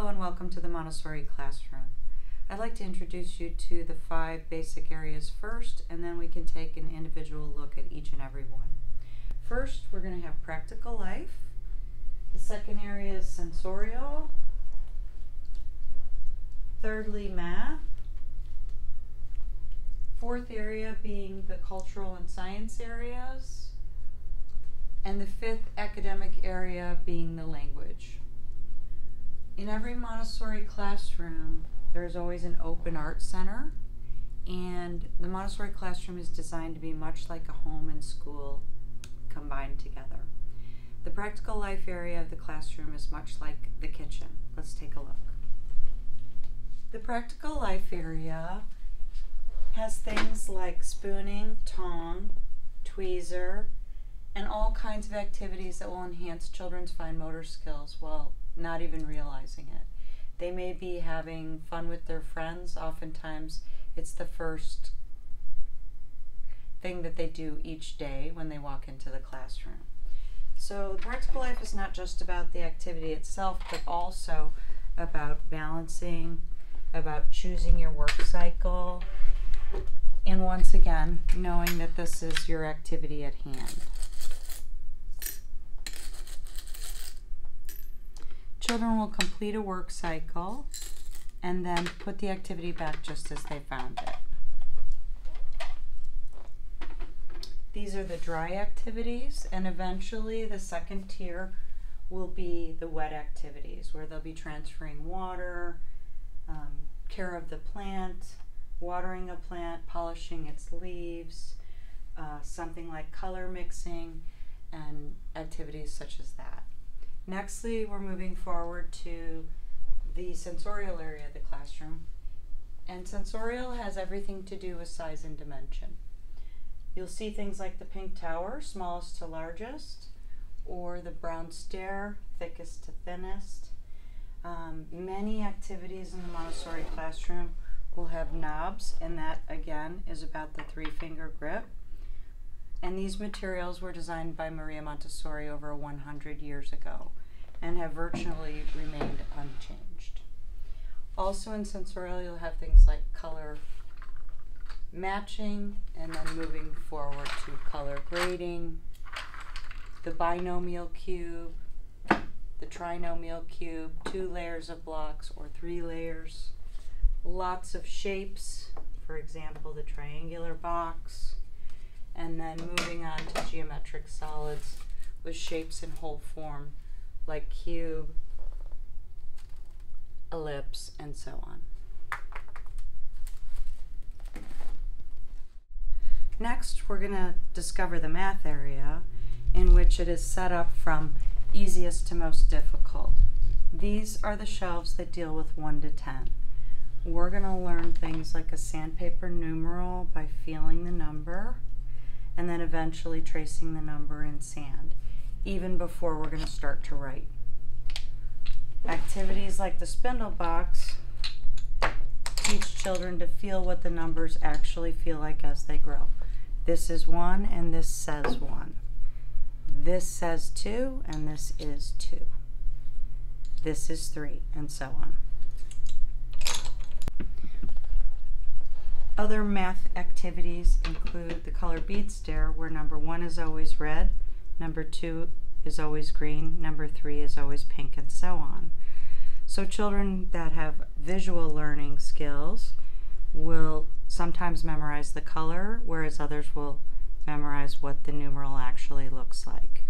Hello and welcome to the Montessori classroom. I'd like to introduce you to the 5 basic areas first, and then we can take an individual look at each and every one. First, we're going to have practical life. The second area is sensorial. Thirdly, math. Fourth area being the cultural and science areas. And the 5th academic area being the language. In every Montessori classroom, there is always an open art center, and the Montessori classroom is designed to be much like a home and school combined together. The practical life area of the classroom is much like the kitchen. Let's take a look. The practical life area has things like spooning, tongue, tweezer, and all kinds of activities that will enhance children's fine motor skills while not even realizing it. They may be having fun with their friends. Oftentimes it's the first thing that they do each day when they walk into the classroom. So the practical life is not just about the activity itself, but also about balancing, about choosing your work cycle, and once again, knowing that this is your activity at hand. Children will complete a work cycle and then put the activity back just as they found it. These are the dry activities, and eventually the second tier will be the wet activities, where they'll be transferring water, care of the plant, watering a plant, polishing its leaves, something like color mixing, and activities such as that. Nextly, we're moving forward to the sensorial area of the classroom, and sensorial has everything to do with size and dimension. You'll see things like the pink tower, smallest to largest, or the brown stair, thickest to thinnest. Many activities in the Montessori classroom will have knobs, and that again is about the 3-finger grip. And these materials were designed by Maria Montessori over 100 years ago and have virtually remained unchanged. Also in sensorial, you'll have things like color matching, and then moving forward to color grading, the binomial cube, the trinomial cube, 2 layers of blocks or 3 layers, lots of shapes, for example, the triangular box, and then moving on to geometric solids with shapes in whole form like cube, ellipse, and so on. Next, we're going to discover the math area, in which it is set up from easiest to most difficult. These are the shelves that deal with 1 to 10. We're going to learn things like a sandpaper numeral by feeling the number, and then eventually tracing the number in sand, even before we're going to start to write. Activities like the spindle box teach children to feel what the numbers actually feel like as they grow. This is 1 and this says 1. This says 2 and this is 2. This is 3, and so on. Other math activities include the color bead stair, where number 1 is always red, number 2 is always green, number 3 is always pink, and so on. So children that have visual learning skills will sometimes memorize the color, whereas others will memorize what the numeral actually looks like.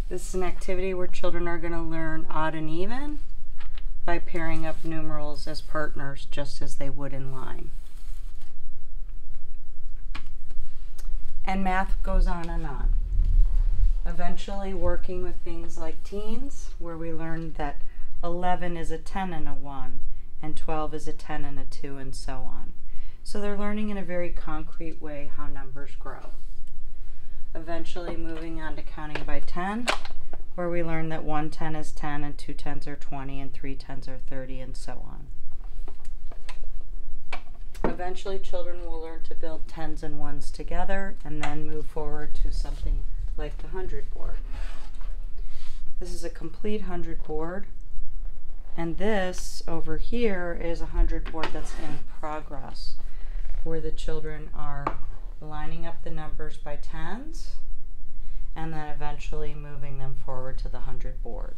This is an activity where children are going to learn odd and even by pairing up numerals as partners, just as they would in line. And math goes on and on. Eventually working with things like teens, where we learn that 11 is a 10 and a 1, and 12 is a 10 and a 2, and so on. So they're learning in a very concrete way how numbers grow. Eventually moving on to counting by 10, where we learn that 1 10 is 10, and 2 10s are 20, and 3 10s are 30, and so on. Eventually, children will learn to build tens and ones together and then move forward to something like the 100 board. This is a complete 100 board, and this over here is a 100 board that's in progress, where the children are lining up the numbers by tens and then eventually moving them forward to the 100 board.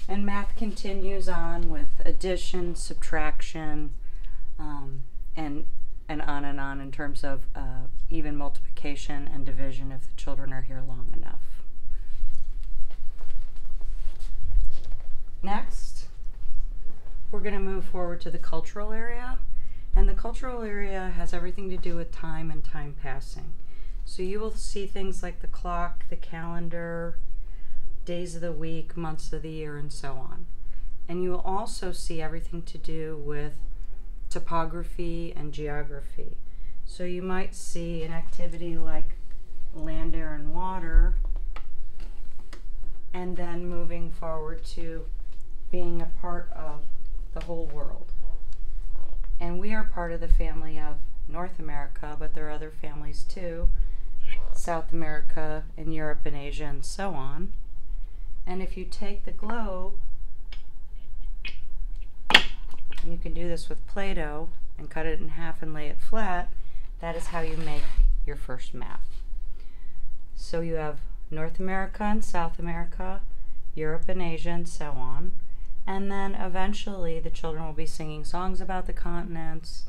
And math continues on with addition, subtraction, and on in terms of even multiplication and division if the children are here long enough. Next, we're going to move forward to the cultural area. And the cultural area has everything to do with time and time passing. So you will see things like the clock, the calendar, days of the week, months of the year, and so on. And you will also see everything to do with topography and geography. So you might see an activity like land, air, and water, and then moving forward to being a part of the whole world. And we are part of the family of North America, but there are other families too, South America and Europe and Asia and so on. And if you take the globe, and you can do this with Play-Doh and cut it in half and lay it flat, that is how you make your first map. So you have North America and South America, Europe and Asia and so on. And then eventually the children will be singing songs about the continents,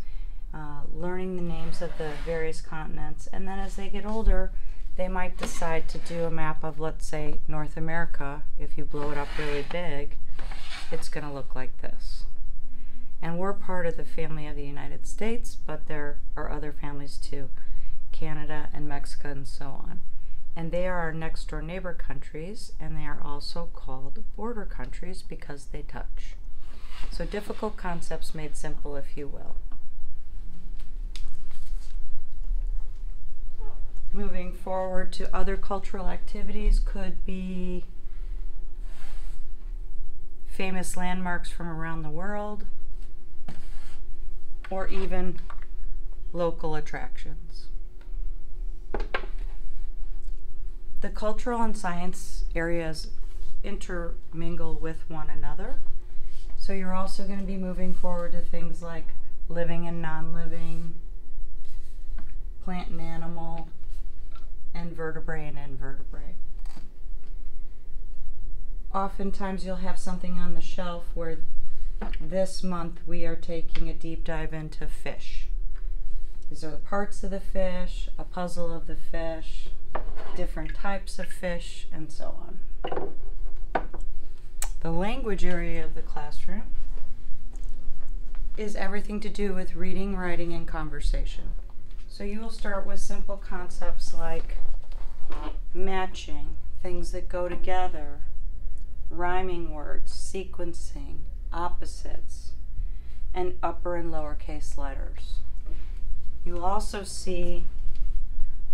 learning the names of the various continents, and then as they get older, they might decide to do a map of, let's say, North America. If you blow it up really big, it's going to look like this. And we're part of the family of the United States, but there are other families too, Canada and Mexico and so on. And they are our next door neighbor countries, and they are also called border countries because they touch. So difficult concepts made simple, if you will. Moving forward to other cultural activities could be famous landmarks from around the world, or even local attractions. The cultural and science areas intermingle with one another. So you're also going to be moving forward to things like living and non-living, plant and animal, and vertebrae and invertebrate. Oftentimes you'll have something on the shelf where this month we are taking a deep dive into fish. These are the parts of the fish, a puzzle of the fish, different types of fish, and so on. The language area of the classroom is everything to do with reading, writing, and conversation. So you will start with simple concepts like matching, things that go together, rhyming words, sequencing, opposites, and upper and lowercase letters. You will also see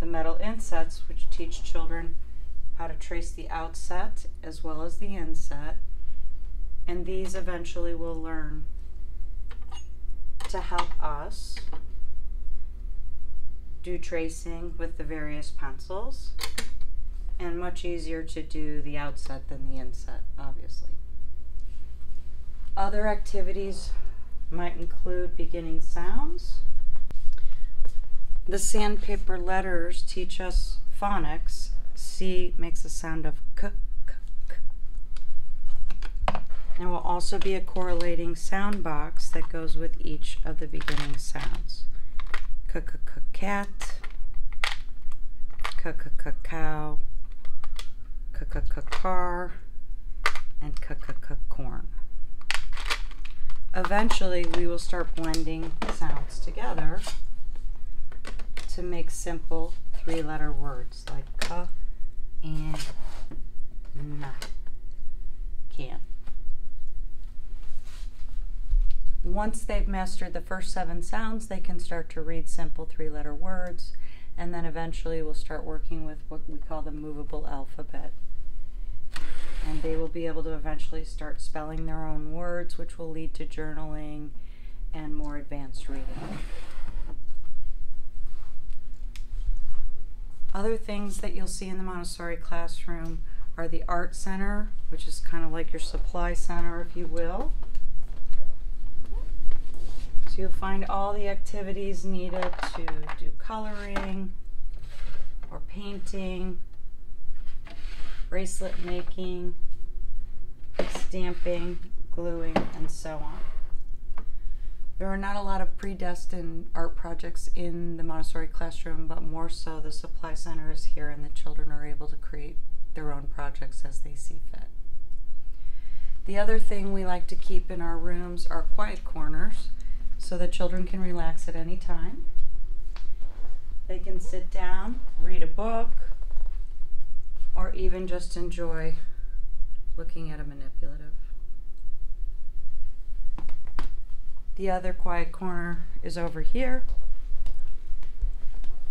the metal insets, which teach children how to trace the outset as well as the inset, and these eventually will learn to help us do tracing with the various pencils, and much easier to do the outset than the inset, obviously. Other activities might include beginning sounds. The sandpaper letters teach us phonics. C makes the sound of k, k, k. There will also be a correlating sound box that goes with each of the beginning sounds. K, k, k, cat, k, k, k, cow, k, k, k, car, and k, k, k, corn. Eventually, we will start blending sounds together to make simple three-letter words like ka and na. Can. Once they've mastered the first 7 sounds, they can start to read simple three-letter words, and then eventually we'll start working with what we call the movable alphabet. And they will be able to eventually start spelling their own words, which will lead to journaling and more advanced reading. Other things that you'll see in the Montessori classroom are the art center, which is kind of like your supply center, if you will. So you'll find all the activities needed to do coloring or painting, bracelet making, stamping, gluing, and so on. There are not a lot of predestined art projects in the Montessori classroom, but more so the supply center is here and the children are able to create their own projects as they see fit. The other thing we like to keep in our rooms are quiet corners so the children can relax at any time. They can sit down, read a book, or even just enjoy looking at a manipulative. The other quiet corner is over here,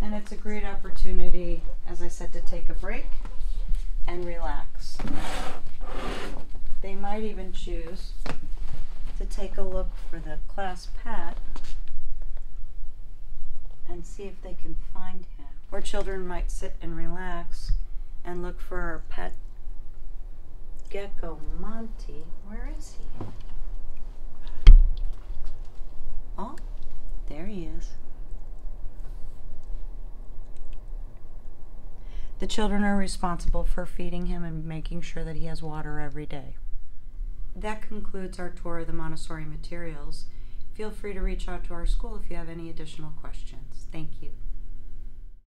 and it's a great opportunity, as I said, to take a break and relax. They might even choose to take a look for the class pet and see if they can find him. Or children might sit and relax and look for our pet gecko, Monty. Where is he? Oh, there he is. The children are responsible for feeding him and making sure that he has water every day. That concludes our tour of the Montessori materials. Feel free to reach out to our school if you have any additional questions. Thank you.